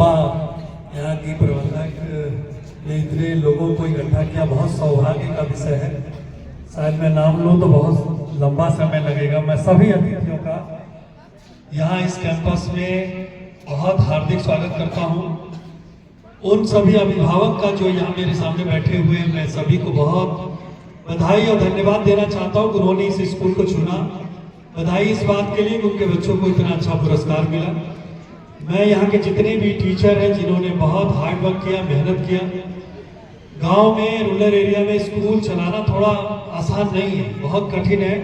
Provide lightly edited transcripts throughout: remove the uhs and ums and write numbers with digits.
यहाँ की प्रबंधक ने इतने लोगों को इकट्ठा किया, बहुत सौभाग्य का विषय है। शायद मैं नाम लूँ तो बहुत लंबा समय लगेगा। मैं सभी अतिथियों का यहाँ इस कैंपस में बहुत हार्दिक स्वागत करता हूँ। उन सभी अभिभावक का जो यहाँ मेरे सामने बैठे हुए हैं, मैं सभी को बहुत बधाई और धन्यवाद देना चाहता हूँ। उन्होंने इस स्कूल को चुना। बधाई इस बात के लिए कि उनके बच्चों को इतना अच्छा पुरस्कार मिला। मैं यहाँ के जितने भी टीचर हैं जिन्होंने बहुत हार्ड वर्क किया, मेहनत किया। गांव में, रूरल एरिया में स्कूल चलाना थोड़ा आसान नहीं है, बहुत कठिन है।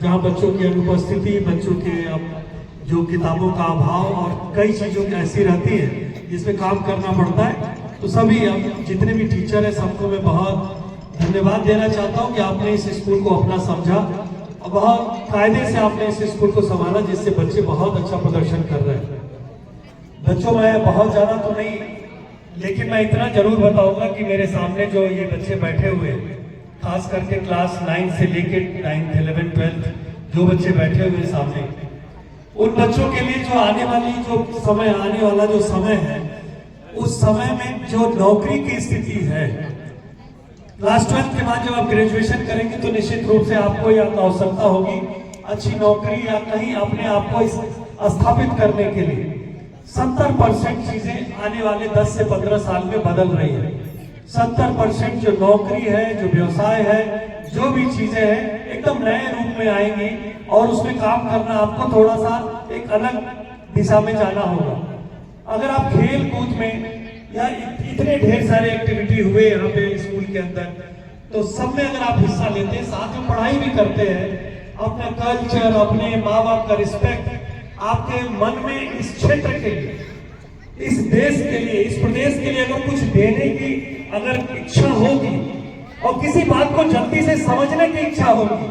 जहाँ बच्चों की अनुपस्थिति, बच्चों के जो किताबों का अभाव और कई चीज़ों की ऐसी रहती है जिसमें काम करना पड़ता है। तो सभी जितने भी टीचर हैं सबको मैं बहुत धन्यवाद देना चाहता हूँ कि आपने इस स्कूल को अपना समझा और बहुत कायदे से आपने इस स्कूल को संभाला, जिससे बच्चे बहुत अच्छा प्रदर्शन कर रहे हैं। बच्चों, मैं बहुत ज़्यादा तो नहीं, लेकिन मैं इतना जरूर बताऊंगा कि मेरे सामने जो ये बच्चे बैठे हुए हैं, खास करके क्लास 9 से लेकर 9th, 11th, 12th जो बच्चे बैठे हुए सामने, उन बच्चों के लिए जो आने वाला जो समय है, उस समय में जो नौकरी की स्थिति है, क्लास 12th के बाद जब आप ग्रेजुएशन करेंगे तो निश्चित रूप से आपको यह आवश्यकता होगी अच्छी नौकरी या कहीं अपने आप को स्थापित करने के लिए। 70% चीजें आने वाले 10 से 15 साल में बदल रही है। 70% जो नौकरी है, जो व्यवसाय है, जो भी चीजें हैं एकदम नए रूप में आएंगी और उसमें काम करना आपको थोड़ा सा एक अलग दिशा में जाना होगा। अगर आप खेल कूद में या इतने ढेर सारे एक्टिविटी हुए यहाँ पे स्कूल के अंदर, तो सब में अगर आप हिस्सा लेते हैं, साथ में पढ़ाई भी करते हैं, अपना कल्चर, अपने माँ बाप का रिस्पेक्ट आपके मन में इस क्षेत्र के लिए, इस देश के लिए, इस प्रदेश के लिए अगर कुछ देने की अगर इच्छा होगी और किसी बात को जल्दी से समझने की इच्छा होगी,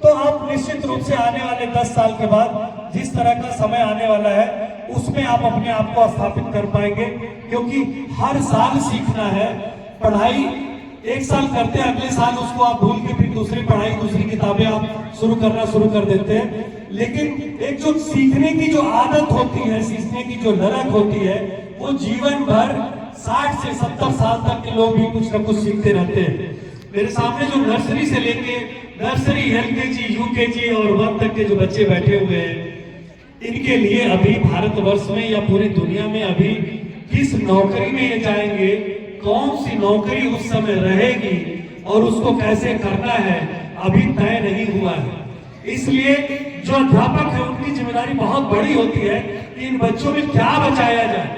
तो आप निश्चित रूप से आने वाले 10 साल के बाद जिस तरह का समय आने वाला है उसमें आप अपने आप को स्थापित कर पाएंगे। क्योंकि हर साल सीखना है। पढ़ाई एक साल करते हैं, अगले साल उसको आप भूल के फिर दूसरी पढ़ाई, दूसरी किताबें आप शुरू कर देते हैं। लेकिन एक जो सीखने की जो आदत होती है, सीखने की जो ललक होती है, वो जीवन भर 60 से 70 साल तक के लोग भी कुछ न कुछ सीखते रहते हैं। मेरे सामने जो नर्सरी से लेके नर्सरी, LKG, UKG और 1 तक के जो बच्चे बैठे हुए हैं, इनके लिए अभी भारतवर्ष में या पूरी दुनिया में अभी किस नौकरी में ये जाएंगे, कौन सी नौकरी उस समय रहेगी और उसको कैसे करना है, अभी तय नहीं हुआ है। इसलिए जो अध्यापक है उनकी जिम्मेदारी बहुत बड़ी होती है कि इन बच्चों में क्या बचाया जाए,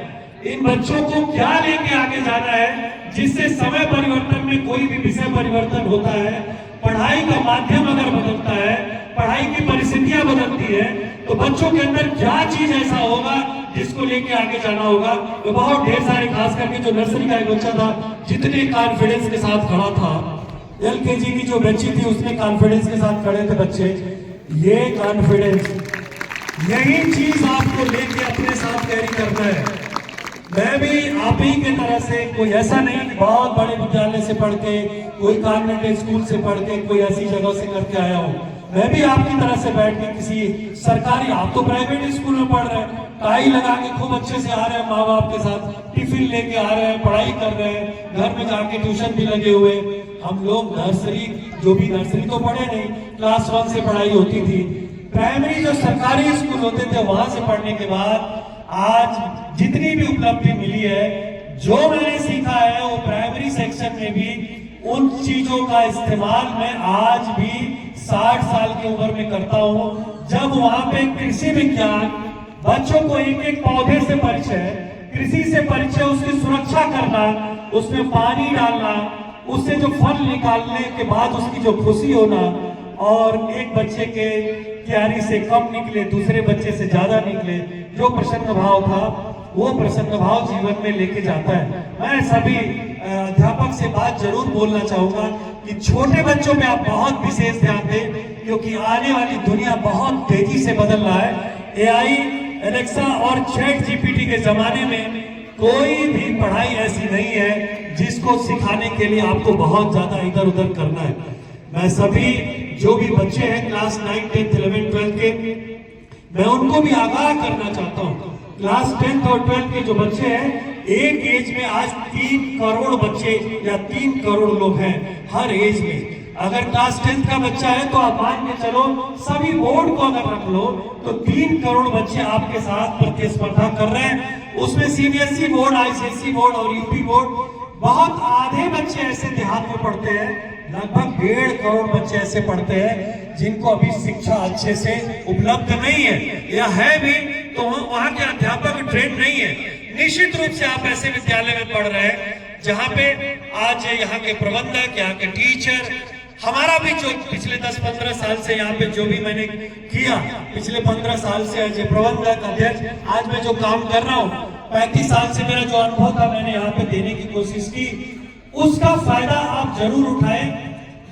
इन बच्चों को क्या लेके आगे जाना है, जिससे समय परिवर्तन में कोई भी विषय परिवर्तन होता है, पढ़ाई का माध्यम अगर बदलता है, पढ़ाई की परिस्थितियां बदलती है, तो बच्चों के अंदर क्या चीज ऐसा होगा जिसको लेके आगे जाना होगा। तो बहुत ढेर सारे, खास करके जो नर्सरी का एक बच्चा था, जितने कॉन्फिडेंस के साथ खड़ा था, LKG की जो बच्ची थी उसने कॉन्फिडेंस के साथ खड़े थे बच्चे। ये कॉन्फिडेंस, यही चीज आपको लेके अपने साथ कैरी करना है। मैं भी आप ही के तरह से, कोई ऐसा नहीं कि बहुत बड़े विद्यालय से पढ़ के, कोई कॉन्वेंट स्कूल से पढ़ के, कोई ऐसी जगह से करके आया हूँ। मैं भी आपकी तरह से बैठ के किसी सरकारी, आप तो प्राइवेट स्कूल में पढ़ रहे हैं, टाई लगा के खूब अच्छे से आ रहे हैं, माँ बाप के साथ टिफिन लेके आ रहे हैं, पढ़ाई कर रहे हैं, घर में जाके ट्यूशन भी लगे हुए। हम लोग नर्सरी, जो भी नर्सरी तो पढ़े नहीं, क्लास 1 से पढ़ाई होती थी। प्राइमरी जो सरकारी स्कूल होते थे वहां से पढ़ने के बाद आज जितनी भी उपलब्धि मिली है, जो मैंने सीखा है वो प्राइमरी सेक्शन में भी उन चीजों का इस्तेमाल मैं आज भी 60 साल की उम्र में करता हूं। जब वहां पे कृषि विज्ञान बच्चों को एक एक पौधे से परिचय, कृषि से परिचय, उसकी सुरक्षा करना, उसमें पानी डालना, उससे जो फल निकालने के बाद उसकी जो खुशी होना, और एक बच्चे के क्यारी से कम निकले, दूसरे बच्चे से ज्यादा निकले, जो प्रसन्न भाव था, वो प्रसन्न भाव जीवन में लेके जाता है। मैं सभी अध्यापक से बात जरूर बोलना चाहूंगा कि छोटे बच्चों पे आप बहुत विशेष ध्यान दें, क्योंकि आने वाली दुनिया बहुत तेजी से बदल रहा है। AI, एलेक्सा और ChatGPT के जमाने में कोई भी पढ़ाई ऐसी नहीं है जिसको सिखाने के लिए आपको बहुत ज्यादा इधर उधर करना है। मैं सभी जो भी बच्चे हैं क्लास 9, 10, 11, 12 के, मैं उनको भी आगाह करना चाहता हूं क्लास 10th और 12th के जो बच्चे हैं, एक एज में आज 3 करोड़ बच्चे या 3 करोड़ लोग हैं हर एज में। अगर क्लास 10th का बच्चा है तो आप मान के चलो सभी बोर्ड को अगर रख लो तो 3 करोड़ बच्चे आपके साथ प्रतिस्पर्धा कर रहे हैं। उसमें सीबीएसई बोर्ड, आईसीएसई बोर्ड और यूपी बोर्ड, बहुत आधे बच्चे ऐसे देहात में पढ़ते हैं, लगभग 1.5 करोड़ बच्चे ऐसे पढ़ते हैं जिनको अभी शिक्षा अच्छे से उपलब्ध नहीं है, या है भी तो वहां के अध्यापक ट्रेन नहीं है। निश्चित रूप से आप ऐसे विद्यालय में पढ़ रहे हैं जहां पे आज यहाँ के प्रबंधक, यहाँ के टीचर, हमारा भी जो पिछले 10-15 साल से यहाँ पे जो भी मैंने किया, पिछले 15 साल से एज ए प्रबंधक अध्यक्ष, आज मैं जो काम कर रहा हूँ, 35 साल से मेरा जो अनुभव था मैंने यहाँ पे देने की कोशिश की, उसका फायदा आप जरूर उठाएं।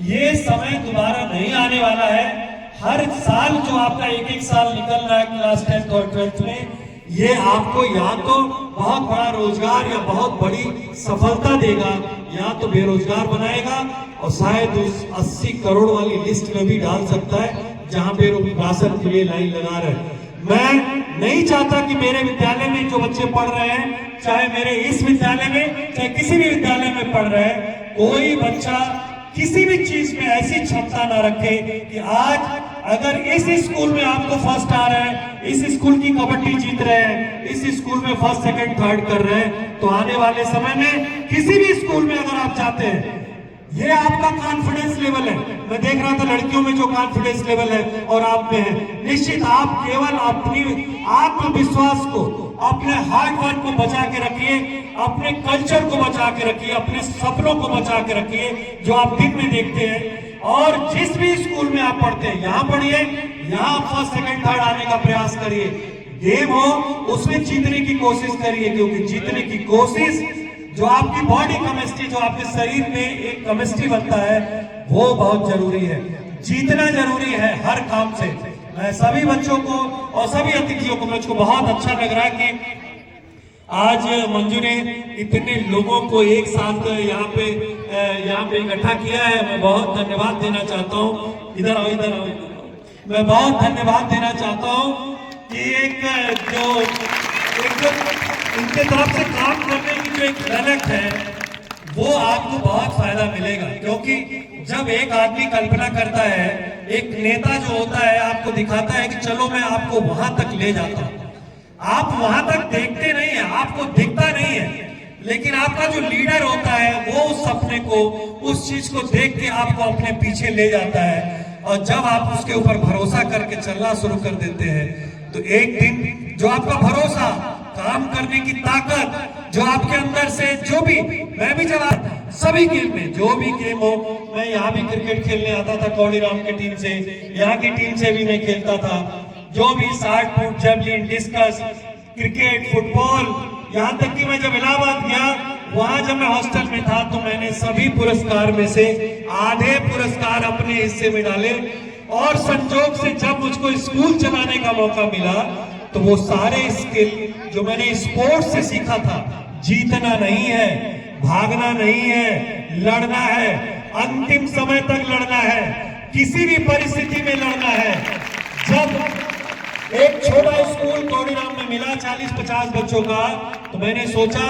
ये समय दोबारा नहीं आने वाला है। हर साल जो आपका एक साल निकल रहा है क्लास 10th और 12th में, ये आपको या तो बहुत बड़ा रोजगार या बहुत बड़ी सफलता देगा, या तो बेरोजगार बनाएगा और शायद उस 80 करोड़ वाली लिस्ट में भी डाल सकता है जहां पे राशन के लिए लाइन लगा रहे हैं। मैं नहीं चाहता कि मेरे विद्यालय में जो बच्चे पढ़ रहे हैं, चाहे मेरे इस विद्यालय में चाहे किसी भी विद्यालय में पढ़ रहे हैं, कोई बच्चा किसी भी चीज में ऐसी क्षमता ना रखे कि आज अगर इस स्कूल में आपको फर्स्ट आ रहे हैं, इस स्कूल की कबड्डी जीत रहे हैं, इस स्कूल में फर्स्ट, सेकंड, थर्ड कर रहे हैं, तो आने वाले समय में किसी भी स्कूल में अगर आप जाते हैं, ये आपका कॉन्फिडेंस लेवल है। मैं देख रहा था लड़कियों में जो कॉन्फिडेंस लेवल है और आप में है, निश्चित आप केवल अपनी आत्मविश्वास को, अपने हार्ड वर्क को बचा के रखिए, अपने कल्चर को बचा के रखिए, अपने सपनों को बचा के रखिए जो आप दिन में देखते हैं। और जिस भी स्कूल में आप पढ़ते हैं, यहाँ पढ़िए, यहाँ फर्स्ट, सेकंड, थर्ड आने का प्रयास करिए। गेम हो उसमें जीतने की कोशिश करिए, क्योंकि जीतने की कोशिश, जो आपकी बॉडी केमिस्ट्री, जो आपके शरीर में एक केमिस्ट्री बनता है, वो बहुत जरूरी है। जीतना जरूरी है हर काम से। मैं सभी बच्चों को और सभी अतिथियों को, मुझको बहुत अच्छा लग रहा है कि आज मंजू ने इतने लोगों को एक साथ यहाँ पे इकट्ठा किया है। मैं बहुत धन्यवाद देना चाहता हूँ। इधर आओ, इधर आओ, इधर आओ। मैं बहुत धन्यवाद देना चाहता हूँ कि इनके तरफ से काम करने की जो एक मेहनत है, वो आपको बहुत फायदा मिलेगा। क्योंकि जब एक आदमी कल्पना करता है, एक नेता जो होता है आपको दिखाता है कि चलो मैं आपको वहां तक ले जाता हूं, आप वहां तक देखते नहीं है, आपको दिखता नहीं है, लेकिन आपका जो लीडर होता है वो उस सपने को, उस चीज को देख के आपको अपने पीछे ले जाता है। और जब आप उसके ऊपर भरोसा करके चलना शुरू कर देते हैं, तो एक दिन जो आपका भरोसा, काम करने की ताकत जो आपके अंदर से, जो भी, मैं भी जब सभी गेम में, जो भी गेम हो, मैं यहाँ भी क्रिकेट खेलने आता था कौड़ीराम की टीम से, यहाँ की टीम से भी मैं खेलता था, जो भी 60 foot, javelin, discuss, cricket, football, यहाँ तक कि मैं जब इलाहाबाद गया, वहां जब मैं हॉस्टल में था, तो मैंने सभी पुरस्कार में से आधे पुरस्कार अपने हिस्से में डाले। और संजोग से जब मुझको स्कूल चलाने का मौका मिला, तो वो सारे स्किल जो मैंने स्पोर्ट्स से सीखा था, जीतना नहीं है, भागना नहीं है, लड़ना है, अंतिम समय तक लड़ना है, किसी भी परिस्थिति में लड़ना है। जब एक छोटा स्कूल कौड़ीराम में मिला 40-50 बच्चों का, तो मैंने सोचा